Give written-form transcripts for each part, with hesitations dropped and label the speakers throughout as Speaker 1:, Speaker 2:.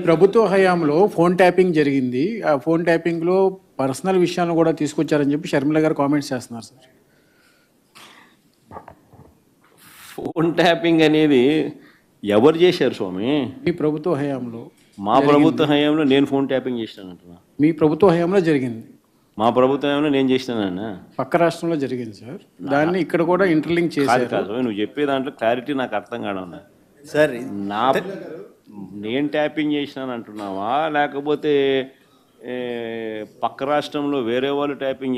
Speaker 1: ప్రభుత్వ హయాంలో phone tapping జరిగింది. ఆ ఫోన్ ట్యాపింగ్‌లో పర్సనల్ విషయాలను కూడా తీసుకొచ్చారని చెప్పి షర్మిల గారు కామెంట్స్ చేస్తున్నారు సార్.
Speaker 2: ఫోన్ ట్యాపింగ్ అనేది ఎవరు చేశారు స్వామి?
Speaker 1: మీ ప్రభుత్వ హయాంలో
Speaker 2: మా ప్రభుత్వ హయాంలో నేను ఫోన్ ట్యాపింగ్ చేసినానంటున్నా.
Speaker 1: మీ ప్రభుత్వ హయాంలో జరిగింది.
Speaker 2: మా ప్రభుత్వ హయాంలో నేను చేసినానన్నా.
Speaker 1: పక్క రాష్ట్రంలో జరిగింది సార్. దాన్ని ఇక్కడ కూడా ఇంటర్లింక్
Speaker 2: కాదు
Speaker 1: చేశారు.
Speaker 2: కాదు నువ్వు చెప్పే దాంట్లో క్లారిటీ నాకు అర్థం కావడం
Speaker 3: సార్
Speaker 2: నా నేను ట్యాపింగ్ చేసినాను అంటున్నావా లేకపోతే పక్క రాష్ట్రంలో వేరే వాళ్ళు ట్యాపింగ్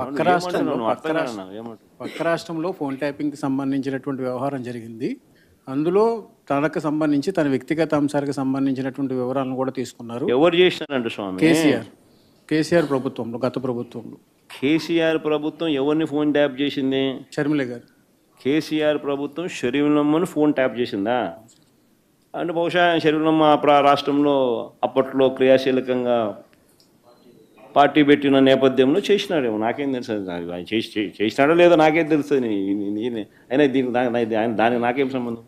Speaker 1: పక్క రాష్ట్రంలో
Speaker 2: చేసినాను
Speaker 1: పక్క రాష్ట్రంలో ఫోన్ ట్యాపింగ్కి సంబంధించినటువంటి వ్యవహారం జరిగింది. అందులో తనకు సంబంధించి తన వ్యక్తిగత అంశాలకు సంబంధించినటువంటి వివరాలను కూడా తీసుకున్నారు.
Speaker 2: ఎవరు చేసినారంట స్వామి?
Speaker 1: కేసీఆర్ ప్రభుత్వంలో, గత ప్రభుత్వంలో.
Speaker 2: కేసీఆర్ ప్రభుత్వం ఎవరిని ఫోన్ ట్యాప్ చేసింది?
Speaker 1: షర్మిల గారు.
Speaker 2: కేసీఆర్ ప్రభుత్వం షరీఫ్లమ్మను ఫోన్ ట్యాప్ చేసిందా? అంటే బహుశా షరీఫ్లమ్మ రాష్ట్రంలో అప్పట్లో క్రియాశీలకంగా పార్టీ పెట్టిన నేపథ్యంలో చేసినాడేమో, నాకేం తెలుసు. ఆయన చేసినాడో లేదో నాకేం తెలుస్తుంది. అయినా దానికి నాకేం సంబంధం?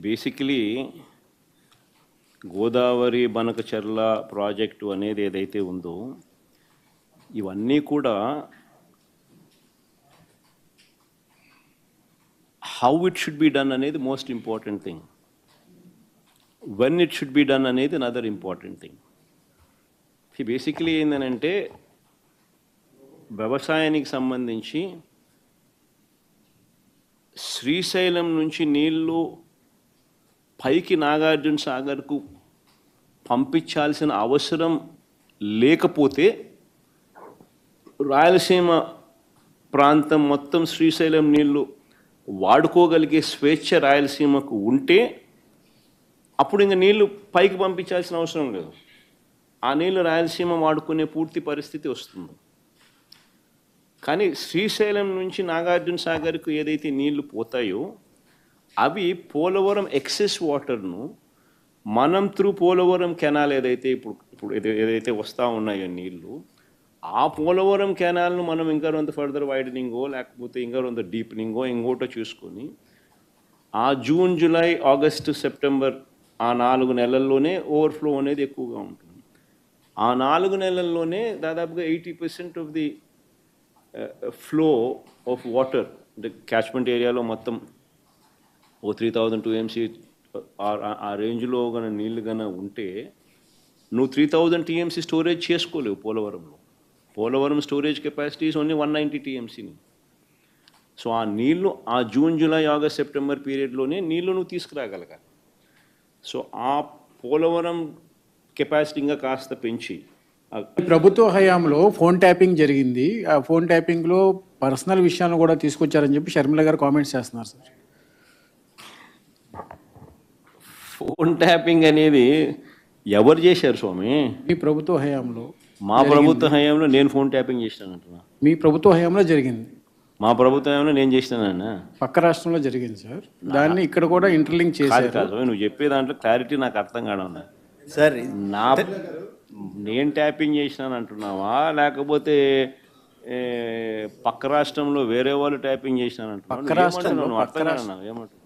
Speaker 2: బేసికలీ గోదావరి బనకచెర్ల ప్రాజెక్టు అనేది ఏదైతే ఉందో ఇవన్నీ కూడా how it should be done అనేది most important thing. When it should be done అనేది అనదర్ ఇంపార్టెంట్ థింగ్. బేసికలీ ఏంటంటే వ్యవసాయానికి సంబంధించి శ్రీశైలం నుంచి నీళ్లు పైకి నాగార్జున సాగర్కు పంపించాల్సిన అవసరం లేకపోతే రాయలసీమ ప్రాంతం మొత్తం శ్రీశైలం నీళ్లు వాడుకోగలిగే స్వేచ్ఛ రాయలసీమకు ఉంటే అప్పుడు ఇంకా నీళ్లు పైకి పంపించాల్సిన అవసరం లేదు. ఆ నీళ్లు రాయలసీమ వాడుకునే పూర్తి పరిస్థితి వస్తుంది. కానీ శ్రీశైలం నుంచి నాగార్జున సాగర్కు ఏదైతే నీళ్లు పోతాయో అవి పోలవరం ఎక్సెస్ వాటర్ను మనం త్రూ పోలవరం కెనాల్ ఇప్పుడు ఏదైతే వస్తూ ఉన్నాయో నీళ్లు, ఆ పోలవరం కెనాల్ను మనం ఇంకా కొంత ఫర్దర్ వైడనింగో లేకపోతే ఇంకా కొంత డీప్నింగో ఇంకోటో చూసుకొని ఆ జూన్, జూలై, ఆగస్టు, సెప్టెంబర్ ఆ 4 నెలల్లోనే ఓవర్ఫ్లో అనేది ఎక్కువగా ఉంటుంది. ఆ 4 నెలల్లోనే దాదాపుగా 80% of the flow of water అంటే క్యాచ్మెంట్ ఏరియాలో మొత్తం 3000 TMC ఆ రేంజ్లో కన్నా నీళ్ళు కన్నా ఉంటే నువ్వు 3000 TMC స్టోరేజ్ చేసుకోలేవు పోలవరంలో. Polavaram storage capacity is only 190 TMCని. సో ఆ నీళ్లు ఆ జూన్, జూలై, ఆగస్ట్, సెప్టెంబర్ పీరియడ్లోనే నీళ్లు నువ్వు తీసుకురాగలగాలి. సో ఆ పోలవరం కెపాసిటీ ఇంకా కాస్త పెంచి
Speaker 1: ప్రభుత్వ హయాంలో ఫోన్ ట్యాపింగ్ జరిగింది. ఆ ఫోన్ ట్యాపింగ్లో పర్సనల్ విషయాలను కూడా తీసుకొచ్చారని చెప్పి షర్మిల గారు కామెంట్స్ చేస్తున్నారు సార్.
Speaker 2: ఫోన్ ట్యాపింగ్ అనేది ఎవరు చేశారు స్వామి?
Speaker 1: మీ ప్రభుత్వ హయాంలో
Speaker 2: మా ప్రభుత్వ హయాంలో నేను ఫోన్ ట్యాపింగ్ చేసినానంటున్నా.
Speaker 1: మీ ప్రభుత్వ హయాంలో జరిగింది.
Speaker 2: మా ప్రభుత్వ హయాంలో నేను చేసినానన్నా.
Speaker 1: పక్క రాష్ట్రంలో జరిగింది సార్. దాన్ని ఇక్కడ కూడా ఇంటర్లింక్ చేశారు.
Speaker 2: కాదు నువ్వు చెప్పే దాంట్లో క్లారిటీ నాకు అర్థం కావడం
Speaker 3: సార్
Speaker 2: నేను ట్యాపింగ్ చేసినాను అంటున్నావా లేకపోతే పక్క రాష్ట్రంలో వేరే వాళ్ళు ట్యాపింగ్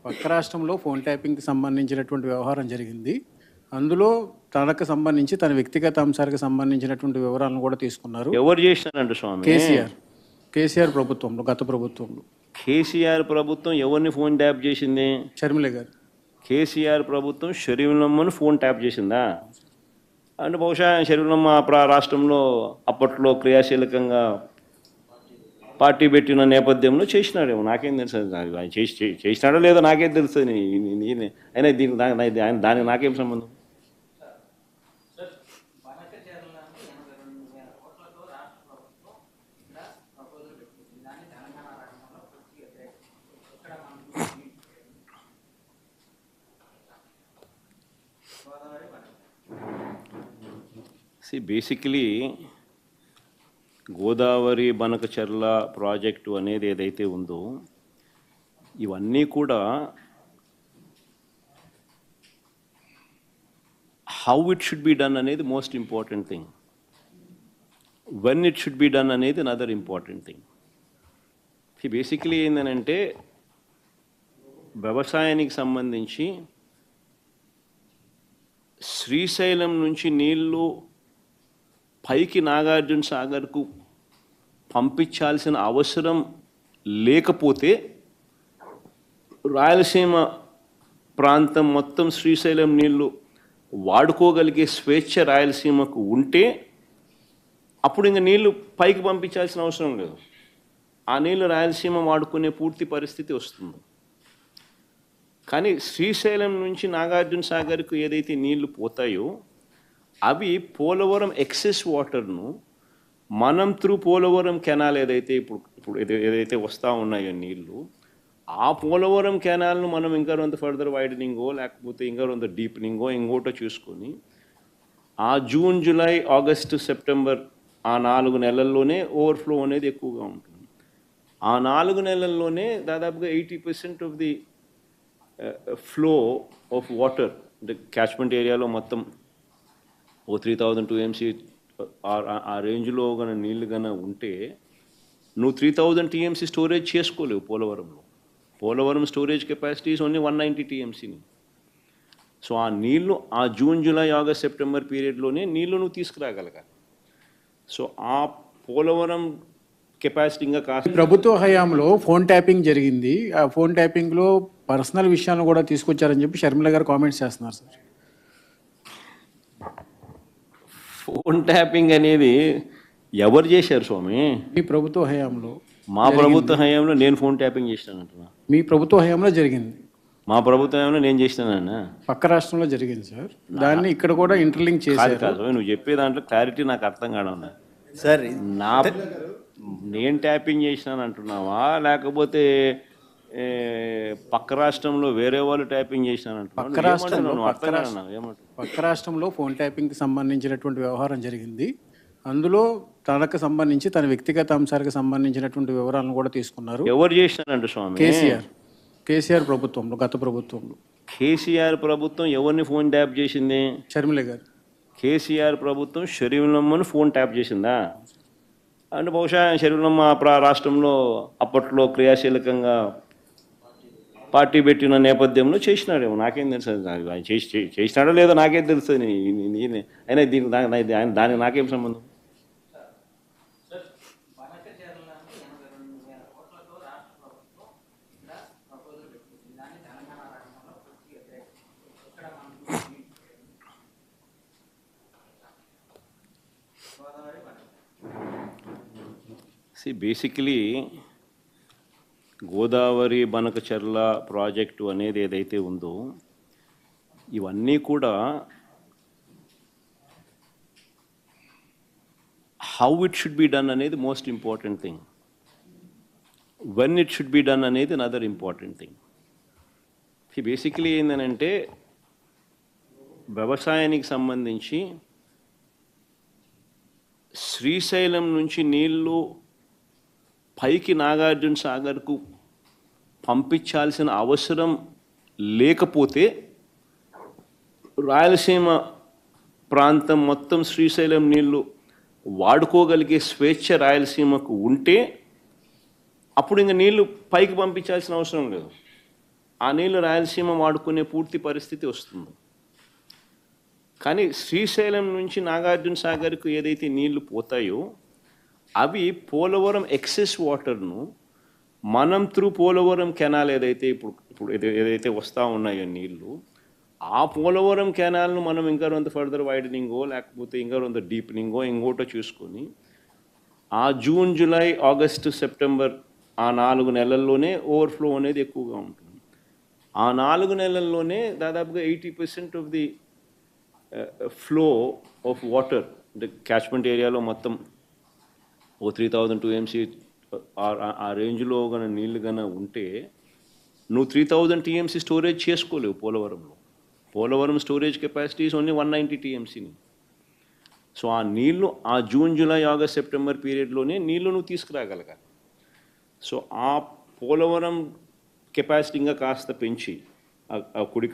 Speaker 1: పక్క రాష్ట్రంలో ఫోన్ ట్యాపింగ్కి సంబంధించినటువంటి వ్యవహారం జరిగింది. అందులో తనకు సంబంధించి తన వ్యక్తిగత అంశాలకు సంబంధించినటువంటి వివరాలను కూడా తీసుకున్నారు.
Speaker 2: ఎవరు చేసినారంట స్వామి?
Speaker 1: కేసీఆర్ ప్రభుత్వంలో, గత ప్రభుత్వంలో.
Speaker 2: కేసీఆర్ ప్రభుత్వం ఎవరిని ఫోన్ ట్యాప్ చేసింది?
Speaker 1: షర్మిల గారు.
Speaker 2: కేసీఆర్ ప్రభుత్వం షరీఫ్లమ్మను ఫోన్ ట్యాప్ చేసిందా? అంటే బహుశా షరీఫ్లమ్మ రాష్ట్రంలో అప్పట్లో క్రియాశీలకంగా పార్టీ పెట్టిన నేపథ్యంలో చేసినాడేమో, నాకేం తెలుసు. ఆయన చేసినాడో లేదో నాకేం తెలుస్తుంది. అయినా దానికి నాకేం సంబంధం? బేసికలీ గోదావరి బనకచెర్ల ప్రాజెక్టు అనేది ఏదైతే ఉందో ఇవన్నీ కూడా how it should be done అనేది most important thing. When it should be done అనేది అనదర్ ఇంపార్టెంట్ థింగ్. బేసికలీ ఏంటంటే వ్యవసాయానికి సంబంధించి శ్రీశైలం నుంచి నీళ్లు పైకి నాగార్జున సాగర్కు పంపించాల్సిన అవసరం లేకపోతే రాయలసీమ ప్రాంతం మొత్తం శ్రీశైలం నీళ్లు వాడుకోగలిగే స్వేచ్ఛ రాయలసీమకు ఉంటే అప్పుడు ఇంకా నీళ్లు పైకి పంపించాల్సిన అవసరం లేదు. ఆ నీళ్లు రాయలసీమ వాడుకునే పూర్తి పరిస్థితి వస్తుంది. కానీ శ్రీశైలం నుంచి నాగార్జున సాగర్కు ఏదైతే నీళ్లు పోతాయో అవి పోలవరం ఎక్సెస్ వాటర్ను మనం త్రూ పోలవరం కెనాల్ ఏదైతే వస్తూ ఉన్నాయో నీళ్లు, ఆ పోలవరం కెనాల్ను మనం ఇంకా కొంత ఫర్దర్ వైడనింగో లేకపోతే ఇంకా కొంత డీప్నింగో ఇంకోటో చూసుకొని ఆ జూన్, జూలై, ఆగస్టు, సెప్టెంబర్ ఆ 4 నెలల్లోనే ఓవర్ఫ్లో అనేది ఎక్కువగా ఉంటుంది. ఆ 4 నెలల్లోనే దాదాపుగా 80% of the flow of water అంటే క్యాచ్మెంట్ ఏరియాలో మొత్తం 3000 TMC ఆ రేంజ్లో కన్నా నీళ్ళు కన్నా ఉంటే నువ్వు 3000 TMC స్టోరేజ్ చేసుకోలేవు పోలవరంలో. Polavaram storage capacity is only 190 TMCని. సో ఆ నీళ్లు ఆ జూన్, జూలై, ఆగస్ట్, సెప్టెంబర్ పీరియడ్లోనే నీళ్లు నువ్వు తీసుకురాగలగాలి. సో ఆ పోలవరం కెపాసిటీ ఇంకా కాస్త
Speaker 1: ప్రభుత్వ హయాంలో ఫోన్ ట్యాపింగ్ జరిగింది. ఆ ఫోన్ ట్యాపింగ్లో పర్సనల్ విషయాలను కూడా తీసుకొచ్చారని చెప్పి షర్మిల గారు కామెంట్స్ చేస్తున్నారు సార్.
Speaker 2: ఫోన్ ట్యాపింగ్ అనేది ఎవరు చేశారు స్వామి?
Speaker 1: మీ ప్రభుత్వ హయాంలో
Speaker 2: మా ప్రభుత్వ హయాంలో నేను ఫోన్ ట్యాపింగ్ చేసినానంటున్నా.
Speaker 1: మీ ప్రభుత్వ హయాంలో జరిగింది.
Speaker 2: మా ప్రభుత్వ హయాంలో నేను చేసినానన్నా.
Speaker 1: పక్క రాష్ట్రంలో జరిగింది సార్. దాన్ని ఇక్కడ కూడా ఇంటర్లింక్ చేశారు.
Speaker 2: కాదు, నువ్వు చెప్పే దాంట్లో క్లారిటీ నాకు అర్థం కావడం
Speaker 3: సార్.
Speaker 2: నేను ట్యాపింగ్ చేసినాను అంటున్నావా లేకపోతే పక్క రాష్ట్రంలో వేరే వాళ్ళు ట్యాపింగ్ చేసినాను అంటున్నావు?
Speaker 1: పక్క రాష్ట్రంలో ఫోన్ ట్యాపింగ్కి సంబంధించినటువంటి వ్యవహారం జరిగింది. అందులో తనకు సంబంధించి తన వ్యక్తిగత అంశాలకు సంబంధించినటువంటి వివరాలను కూడా తీసుకున్నారు.
Speaker 2: ఎవరు చేసినారంట స్వామి?
Speaker 1: కేసీఆర్ ప్రభుత్వంలో, గత ప్రభుత్వంలో.
Speaker 2: కేసీఆర్ ప్రభుత్వం ఎవరిని ఫోన్ ట్యాప్ చేసింది?
Speaker 1: షర్మిల గారు.
Speaker 2: కేసీఆర్ ప్రభుత్వం షర్మిలమ్మను ఫోన్ ట్యాప్ చేసిందా? అంటే బహుశా షర్మిలమ్మ రాష్ట్రంలో అప్పట్లో క్రియాశీలకంగా పార్టీ పెట్టిన నేపథ్యంలో చేసినాడేమో, నాకేం తెలుసు. చేసినాడో లేదో నాకేం తెలుస్తుంది. అయినా దానికి నాకేం సంబంధం? బేసికలీ గోదావరి బనకచెర్ల ప్రాజెక్టు అనేది ఏదైతే ఉందో ఇవన్నీ కూడా how it should be done అనేది most important thing. When it should be done అనేది అనదర్ ఇంపార్టెంట్ థింగ్. బేసికలీ ఏంటంటే వ్యవసాయానికి సంబంధించి శ్రీశైలం నుంచి నీళ్లు పైకి నాగార్జున సాగర్కు పంపించాల్సిన అవసరం లేకపోతే రాయలసీమ ప్రాంతం మొత్తం శ్రీశైలం నీళ్లు వాడుకోగలిగే స్వేచ్ఛ రాయలసీమకు ఉంటే అప్పుడు ఇంకా నీళ్లు పైకి పంపించాల్సిన అవసరం లేదు. ఆ నీళ్లు రాయలసీమ వాడుకునే పూర్తి పరిస్థితి వస్తుంది. కానీ శ్రీశైలం నుంచి నాగార్జున సాగర్కు ఏదైతే నీళ్లు పోతాయో అవి పోలవరం ఎక్సెస్ వాటర్ను మనం త్రూ పోలవరం కెనాల్ ఏదైతే వస్తూ ఉన్నాయో నీళ్లు, ఆ పోలవరం కెనాల్ను మనం ఇంకా కొంత ఫర్దర్ వైడనింగో లేకపోతే ఇంకా కొంత డీప్నింగో ఇంకోటో చూసుకొని ఆ జూన్, జూలై, ఆగస్టు, సెప్టెంబర్ ఆ 4 నెలల్లోనే ఓవర్ఫ్లో అనేది ఎక్కువగా ఉంటుంది. ఆ 4 నెలల్లోనే దాదాపుగా 80% of the flow of water అంటే క్యాచ్మెంట్ ఏరియాలో మొత్తం 3000 TMC ఆ రేంజ్లో కన్నా నీళ్ళు కన్నా ఉంటే నువ్వు 3000 TMC స్టోరేజ్ చేసుకోలేవు పోలవరంలో. Polavaram storage capacity is only 190 TMCని. సో ఆ నీళ్లు ఆ జూన్, జూలై, ఆగస్ట్, సెప్టెంబర్ పీరియడ్లోనే నీళ్లు నువ్వు తీసుకురాగలగాలి. సో ఆ పోలవరం కెపాసిటీ ఇంకా కాస్త పెంచి ఆ కుడి